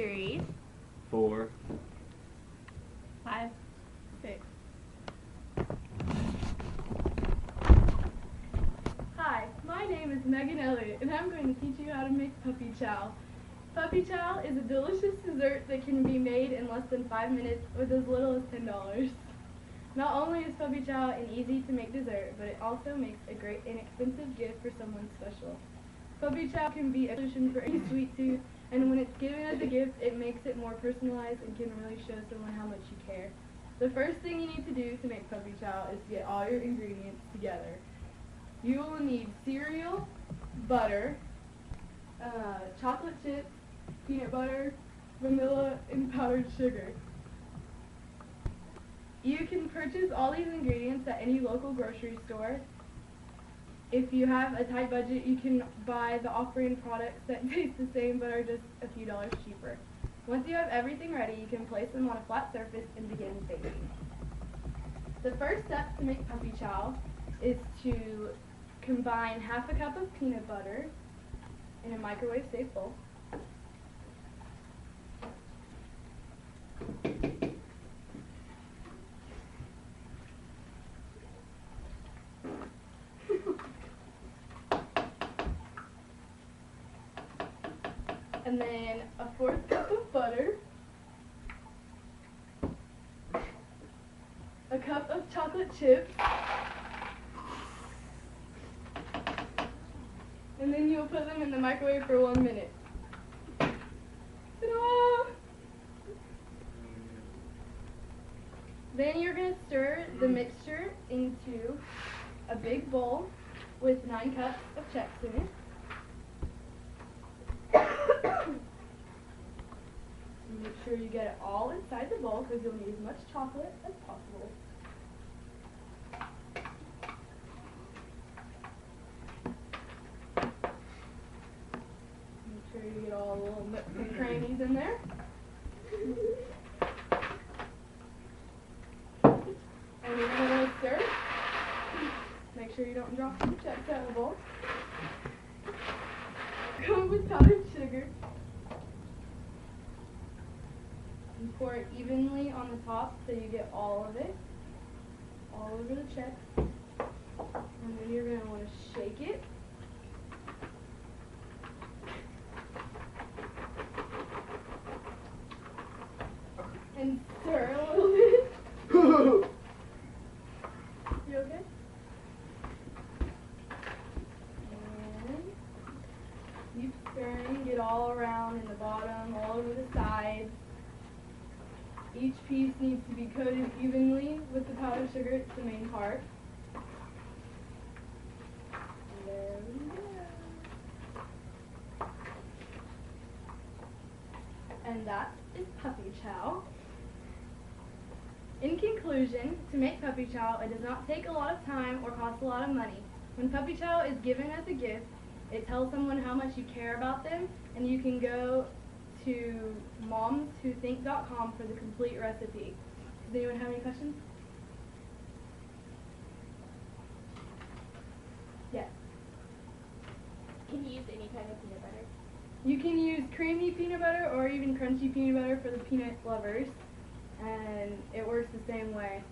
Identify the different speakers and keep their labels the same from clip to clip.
Speaker 1: 3,
Speaker 2: 4,
Speaker 1: 5, 6. Hi, my name is Megan Elliott, and I'm going to teach you how to make puppy chow. Puppy chow is a delicious dessert that can be made in less than 5 minutes with as little as $10. Not only is puppy chow an easy to make dessert, but it also makes a great inexpensive gift for someone special. Puppy chow can be a solution for any sweet tooth, and when it's given as a gift, it makes it more personalized and can really show someone how much you care. The first thing you need to do to make puppy chow is get all your ingredients together. You will need cereal, butter, chocolate chips, peanut butter, vanilla, and powdered sugar. You can purchase all these ingredients at any local grocery store. If you have a tight budget, you can buy the off-brand products that taste the same but are just a few dollars cheaper. Once you have everything ready, you can place them on a flat surface and begin baking. The first step to make puppy chow is to combine half a cup of peanut butter in a microwave-safe bowl. And then a 1/4 cup of butter, a cup of chocolate chips, and then you'll put them in the microwave for 1 minute. Ta-da! Then you're going to stir the mixture into a big bowl with 9 cups of Chex in it. Make sure you get it all inside the bowl because you'll need as much chocolate as possible. Make sure you get all the little nooks and crannies in there. And you're going to stir. Make sure you don't drop some Chex out of the bowl. Go with powdered sugar. And pour it evenly on the top so you get all of it, all over the Chex. And then you're going to want to shake it. And stir a little bit. You okay? And keep stirring, get all around in the bottom, all over the sides. Each piece needs to be coated evenly with the powdered sugar. It's the main part. And there we go. And that is puppy chow. In conclusion, to make puppy chow, it does not take a lot of time or cost a lot of money. When puppy chow is given as a gift, it tells someone how much you care about them, and you can go to momswhothink.com for the complete recipe. Does anyone have any questions? Yes.
Speaker 3: Can you use any kind of peanut butter?
Speaker 1: You can use creamy peanut butter or even crunchy peanut butter for the peanut lovers, and it works the same way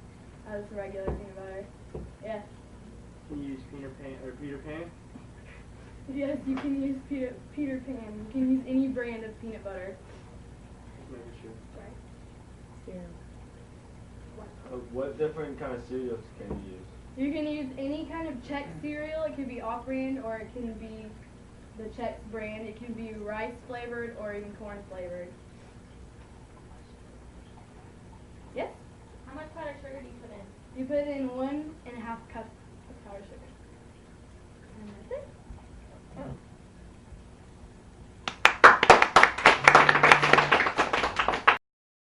Speaker 1: as regular peanut butter. Yes.
Speaker 2: Can you use Peter Pan?
Speaker 1: Yes, you can use Peter Pan. You can use any brand of peanut butter.
Speaker 2: Just making sure.
Speaker 3: Cereal.
Speaker 2: What different kind of cereals can you use?
Speaker 1: You can use any kind of Chex cereal. It could be off-brand or it can be the Chex brand. It can be rice flavored or even corn flavored. Yes?
Speaker 3: How much powdered sugar do you put in?
Speaker 1: You put in 1.5 cups